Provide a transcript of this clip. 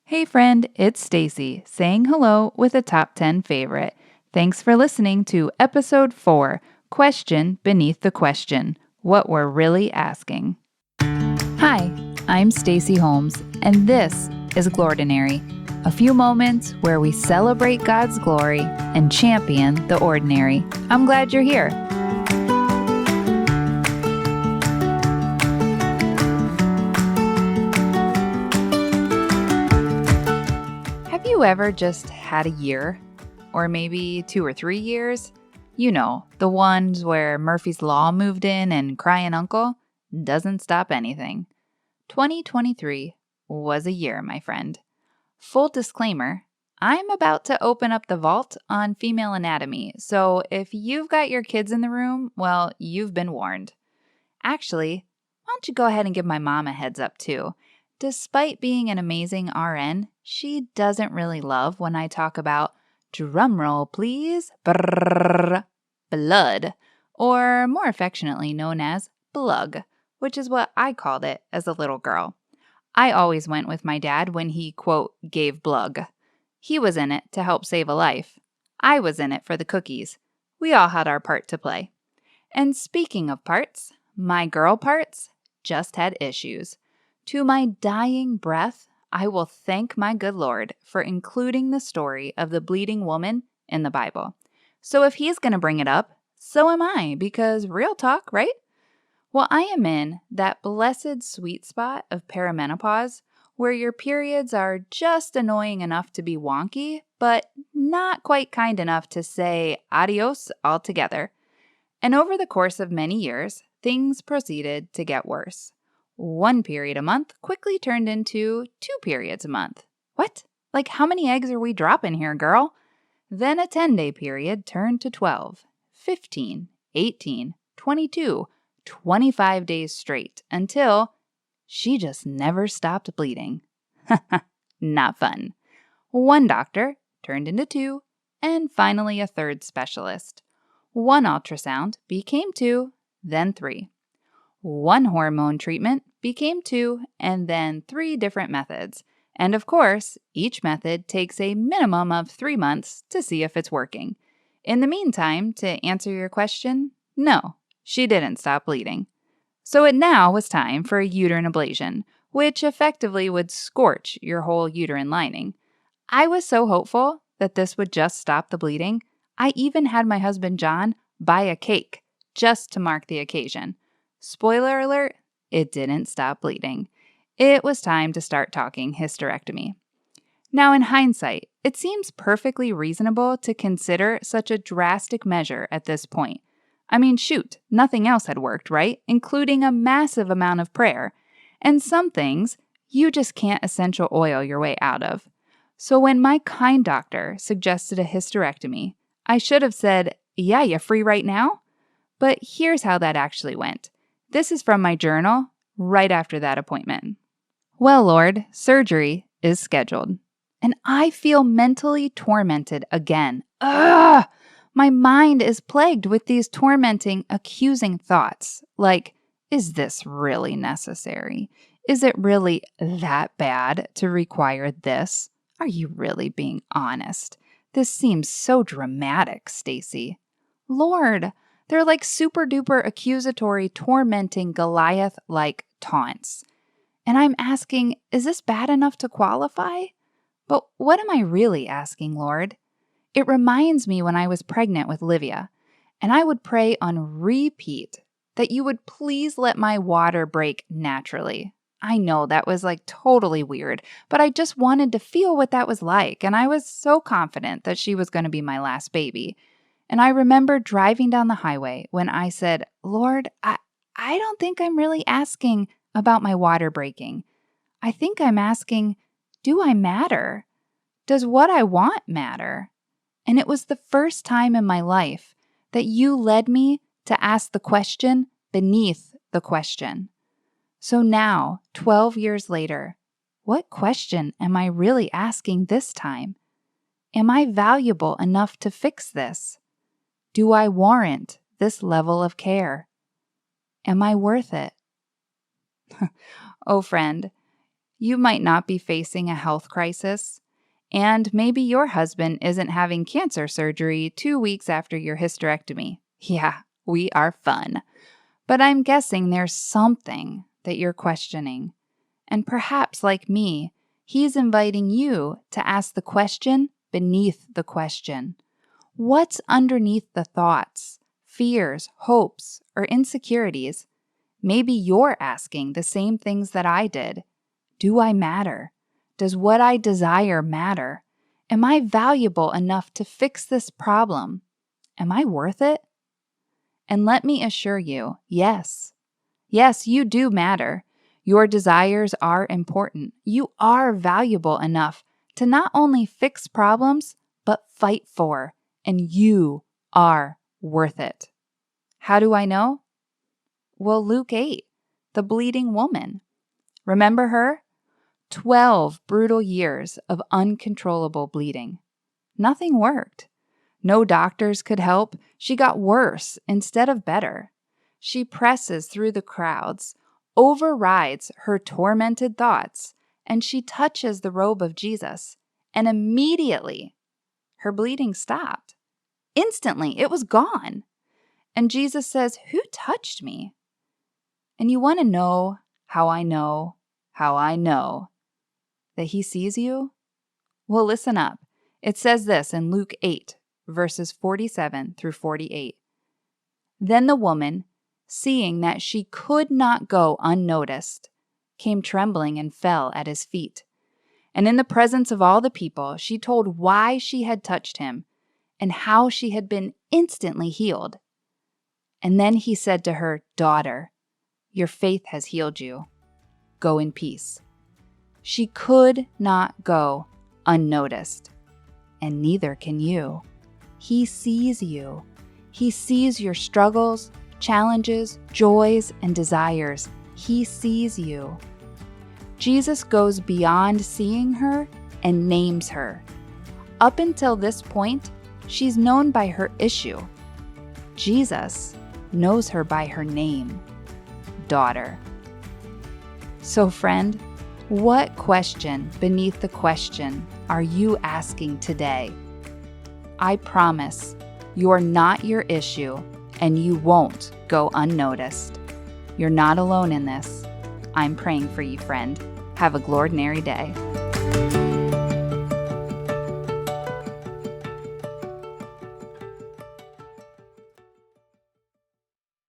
Hey friend, it's Stacy saying hello with a top 10 favorite. Thanks for listening to episode 4, Question Beneath the Question, What We're Really Asking. Hi, I'm Stacy Holmes, and this is Glordinary, a few moments where we celebrate God's glory and champion the ordinary. I'm glad you're here. Have you ever just had a year? Or maybe 2 or 3 years? You know, the ones where Murphy's Law moved in and crying uncle doesn't stop anything. 2023 was a year, my friend. Full disclaimer, I'm about to open up the vault on female anatomy, so if you've got your kids in the room, well, you've been warned. Actually, why don't you go ahead and give my mom a heads up too? Despite being an amazing RN, she doesn't really love when I talk about, drumroll please, brrrr, blood, or more affectionately known as blug, which is what I called it as a little girl. I always went with my dad when he, quote, gave blug. He was in it to help save a life. I was in it for the cookies. We all had our part to play. And speaking of parts, my girl parts just had issues. To my dying breath, I will thank my good Lord for including the story of the bleeding woman in the Bible. So if he's going to bring it up, so am I, because real talk, right? Well, I am in that blessed sweet spot of perimenopause where your periods are just annoying enough to be wonky, but not quite kind enough to say adios altogether. And over the course of many years, things proceeded to get worse. 1 period a month quickly turned into 2 periods a month. What? Like how many eggs are we dropping here, girl? Then a 10-day period turned to 12, 15, 18, 22, 25 days straight until she just never stopped bleeding. Not fun. 1 doctor turned into 2, and finally a 3rd specialist. 1 ultrasound became 2, then 3. 1 hormone treatment became 2, and then 3 different methods. And of course, each method takes a minimum of 3 months to see if it's working. In the meantime, to answer your question, no, she didn't stop bleeding. So it now was time for a uterine ablation, which effectively would scorch your whole uterine lining. I was so hopeful that this would just stop the bleeding, I even had my husband John buy a cake just to mark the occasion. Spoiler alert, it didn't stop bleeding. It was time to start talking hysterectomy. Now, in hindsight, it seems perfectly reasonable to consider such a drastic measure at this point. I mean, shoot, nothing else had worked, right? Including a massive amount of prayer. And some things you just can't essential oil your way out of. So when my kind doctor suggested a hysterectomy, I should have said, yeah, you free right now? But here's how that actually went. This is from my journal right after that appointment. Well, Lord, surgery is scheduled. And I feel mentally tormented again. Ugh! My mind is plagued with these tormenting, accusing thoughts. Like, is this really necessary? Is it really that bad to require this? Are you really being honest? This seems so dramatic, Stacy. Lord, they're like super duper accusatory, tormenting Goliath-like taunts. And I'm asking, is this bad enough to qualify? But what am I really asking, Lord? It reminds me when I was pregnant with Livia, and I would pray on repeat that you would please let my water break naturally. I know that was like totally weird, but I just wanted to feel what that was like, and I was so confident that she was going to be my last baby. And I remember driving down the highway when I said, Lord, I don't think I'm really asking about my water breaking. I think I'm asking, do I matter? Does what I want matter? And it was the first time in my life that you led me to ask the question beneath the question. So now, 12 years later, what question am I really asking this time? Am I valuable enough to fix this? Do I warrant this level of care? Am I worth it? Oh, friend, You might not be facing a health crisis, and maybe your husband isn't having cancer surgery 2 weeks after your hysterectomy. Yeah, we are fun. But I'm guessing there's something that you're questioning. And perhaps, like me, he's inviting you to ask the question beneath the question. What's underneath the thoughts, fears, hopes, or insecurities? Maybe you're asking the same things that I did. Do I matter? Does what I desire matter? Am I valuable enough to fix this problem? Am I worth it? And let me assure you, yes. Yes, you do matter. Your desires are important. You are valuable enough to not only fix problems, but fight for. And you are worth it. How do I know? Well, Luke 8, the bleeding woman. Remember her? 12 brutal years of uncontrollable bleeding. Nothing worked. No doctors could help. She got worse instead of better. She presses through the crowds, overrides her tormented thoughts, and she touches the robe of Jesus. And immediately, her bleeding stopped. Instantly, it was gone. And Jesus says, "Who touched me?" And you want to know how I know that he sees you? Well, listen up. It says this in Luke 8, verses 47 through 48. Then the woman, seeing that she could not go unnoticed, came trembling and fell at his feet. And in the presence of all the people, she told why she had touched him and how she had been instantly healed. And then he said to her, "Daughter, your faith has healed you. Go in peace." She could not go unnoticed, and neither can you. He sees you. He sees your struggles, challenges, joys, and desires. He sees you. Jesus goes beyond seeing her and names her. Up until this point, she's known by her issue. Jesus knows her by her name, daughter. So, friend, what question beneath the question are you asking today? I promise you're not your issue and you won't go unnoticed. You're not alone in this. I'm praying for you, friend. Have a Glordinary day.